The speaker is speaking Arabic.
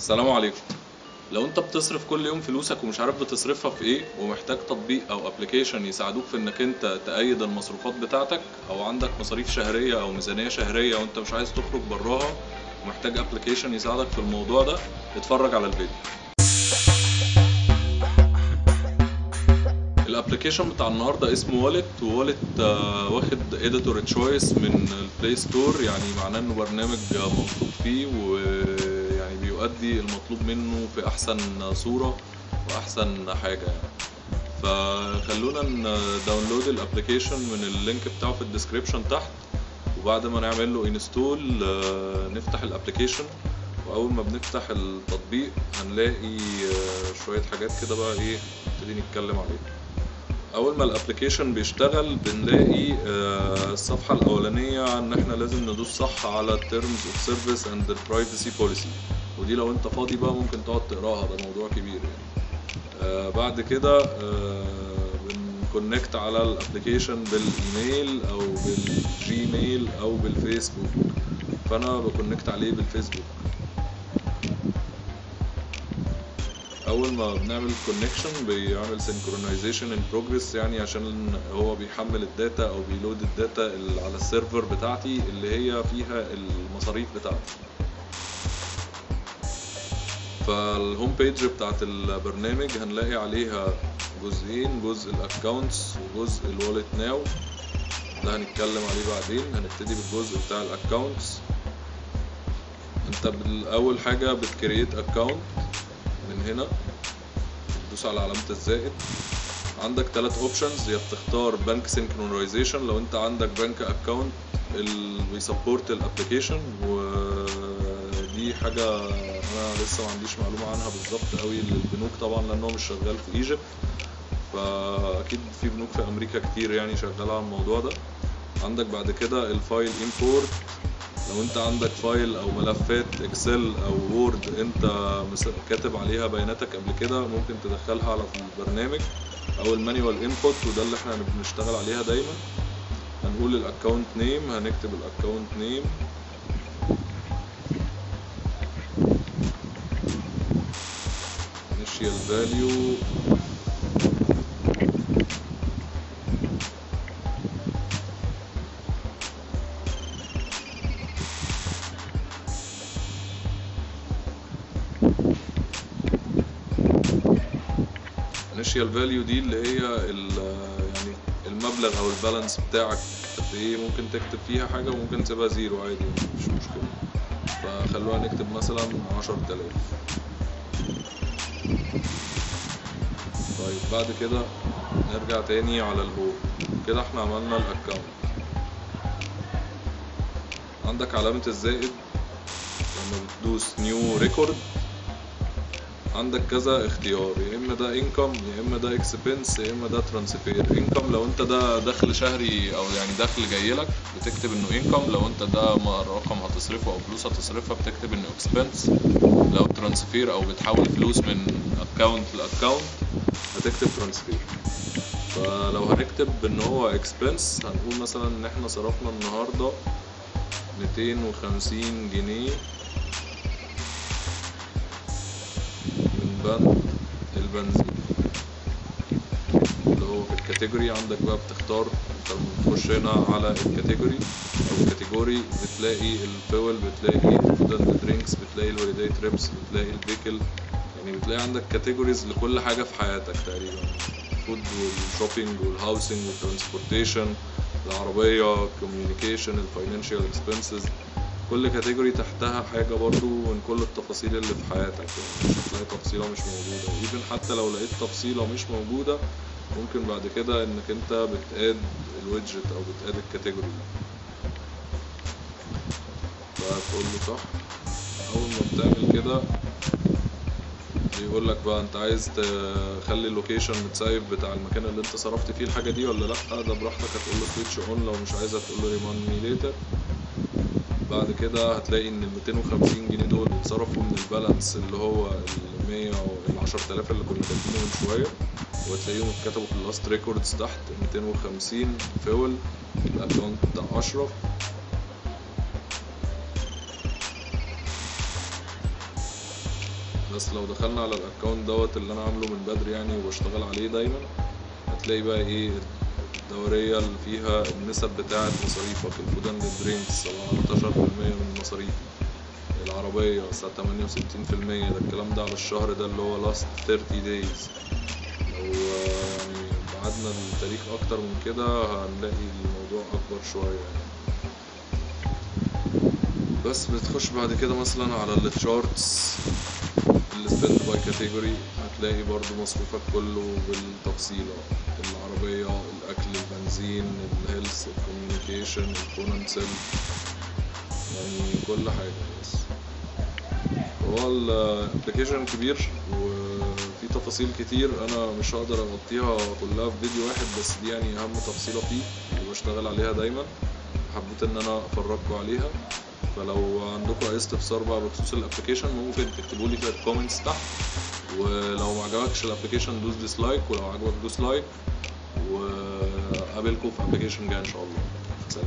السلام عليكم. لو انت بتصرف كل يوم فلوسك ومش عارف بتصرفها في ايه ومحتاج تطبيق او ابلكيشن يساعدوك في انك انت تقيد المصروفات بتاعتك، او عندك مصاريف شهرية او ميزانية شهرية وانت مش عايز تخرج براها ومحتاج ابلكيشن يساعدك في الموضوع ده، اتفرج على الفيديو. الابلكيشن بتاع النهارده اسمه والت، ووالت واخد اديتور تشويس من البلاي ستور، يعني معناه انه برنامج موثوق فيه ويعني بيؤدي المطلوب منه في احسن صورة واحسن حاجة يعني. فخلونا داونلود الابلكيشن من اللينك بتاعه في الديسكريبشن تحت، وبعد ما نعمل له انستول نفتح الابلكيشن. واول ما بنفتح التطبيق هنلاقي شوية حاجات كده بقى ايه نبتدي نتكلم عليها. اول ما الابلكيشن بيشتغل بنلاقي الصفحه الاولانيه ان احنا لازم ندوس صح على terms of service and the privacy policy، ودي لو انت فاضي بقى ممكن تقعد تقراها، ده موضوع كبير يعني. بعد كده بنكونكت على الابلكيشن بالايميل او بالجيميل او بالفيسبوك، فانا بكونكت عليه بالفيسبوك. اول ما بنعمل كونكشن بيعمل synchronization in progress، يعني عشان هو بيحمل الداتا او بيلود الداتا اللي على السيرفر بتاعتي اللي هي فيها المصاريف بتاعتي. فالهوم بيج بتاعت البرنامج هنلاقي عليها جزئين، جزء الاكونتس وجزء الوالت ناو، ده هنتكلم عليه بعدين. هنبتدي بالجزء بتاع الاكونتس. انت بالاول حاجه بتكريت اكونت من هنا، تدوس على علامة الزائد. عندك 3 اوبشنز، يا بتختار بنك سينكرونايزيشن لو انت عندك بنك اكونت اللي بيسبورت الابلكيشن، ودي حاجة انا لسه ما عنديش معلومة عنها بالظبط قوي للبنوك طبعا لانه مش شغال في ايجيبت، فاكيد في بنوك في امريكا كتير يعني شغالة على الموضوع ده. عندك بعد كده الفايل امبورت، لو انت عندك فايل او ملفات اكسل او وورد انت كاتب عليها بياناتك قبل كده ممكن تدخلها على البرنامج، او المانيوال انبوت، وده اللي احنا بنشتغل عليها دايما. هنقول الاكونت نيم، هنكتب الاكونت نيم، initial value، initial value دي اللي هي يعني المبلغ او البالانس بتاعك قد ايه، ممكن تكتب فيها حاجة وممكن تسيبها زيرو عادي مفيش مشكلة. فخلونا نكتب مثلا 10,000. طيب بعد كده نرجع تاني على الهوم، كده احنا عملنا الاكونت. عندك علامة الزائد لما بتدوس نيو ريكورد عندك كذا اختيار، يا اما ده انكم يا اما ده اكسبنس يا اما ده ترانسفير. انكم لو انت ده دخل شهري او يعني دخل جايلك بتكتب انه انكم، لو انت ده رقم هتصرفه او فلوس هتصرفها بتكتب انه اكسبنس. لو ترانسفير او بتحول فلوس من اكونت لاكونت هتكتب ترانسفير. فلو هنكتب ان هو اكسبنس هنقول مثلا ان احنا صرفنا النهارده 250 جنيه من بند البنزين اللي هو في الكاتيجوري. عندك بقى بتختار، انت لما بتخش هنا على الكاتيجوري او الكاتيجوري بتلاقي الفيول، بتلاقي الفود اند درينكس، بتلاقي الهوليداي تريبس، بتلاقي الفيكل، يعني بتلاقي عندك كاتيجوريز لكل حاجة في حياتك تقريبا، فود والشوبينج والهاوسنج والترانسبورتيشن، العربية، كوميونيكيشن، الفاينانشال اكسبنسز، كل كاتيجوري تحتها حاجة برضو من كل التفاصيل اللي في حياتك، يعني مش هتلاقي تفصيلة مش موجودة. ايفن حتى لو لقيت تفصيلة مش موجودة ممكن بعد كده انك انت بتقاد الويدجت او بتقاد الكاتيجوري دي، فتقول له صح. اول ما بتعمل كده بيقول لك بقى انت عايز تخلي اللوكيشن متسايف بتاع المكان اللي انت صرفت فيه الحاجة دي ولا لا، ده براحتك، هتقول له سويتش اون، لو مش عايزها تقول له ريمايند مي ليتر. بعد كده هتلاقي ان ال 250 جنيه دول اتصرفوا من البالانس اللي هو ال 100 او ال 10,000 اللي كنا كاتبينه من شويه، وهتلاقيهم اتكتبوا في اللاست ريكوردز تحت 250 فيول الاكونت بتاع اشرف. بس لو دخلنا على الاكونت دوت اللي انا عامله من بدري يعني وبشتغل عليه دايما، هتلاقي بقى ايه الدورية اللي فيها النسب بتاعة مصاريفك. الفود اند درينكس 17% من المصاريف، العربية 68%. ده الكلام ده على الشهر ده اللي هو last 30 days. لو يعني بعدنا التاريخ اكتر من كده هنلاقي الموضوع اكبر شوية يعني. بس بتخش بعد كده مثلا على التشارتس السبند باي كاتيجوري، هتلاقي برضو مصروفك كله بالتفصيلة: العربية، الأكل، البنزين، الهيلث، الكوميونيكيشن، الفون اند سيل، يعني كل حاجة. بس هو الابليكيشن كبير وفي تفاصيل كتير انا مش هقدر اغطيها كلها في فيديو واحد، بس دي يعني اهم تفصيلة فيه اللي بشتغل عليها دايما، حبيت ان انا افرجكم عليها. فلو عندكم اي استفسار بقى بخصوص الابليكيشن ممكن تكتبوا لي في الكومنتس تحت، ولو ما عجبكش الابليكيشن دوس ديسلايك، ولو عجبك دوس لايك، وقابلكم في ابليكيشن جاي ان شاء الله. سلام.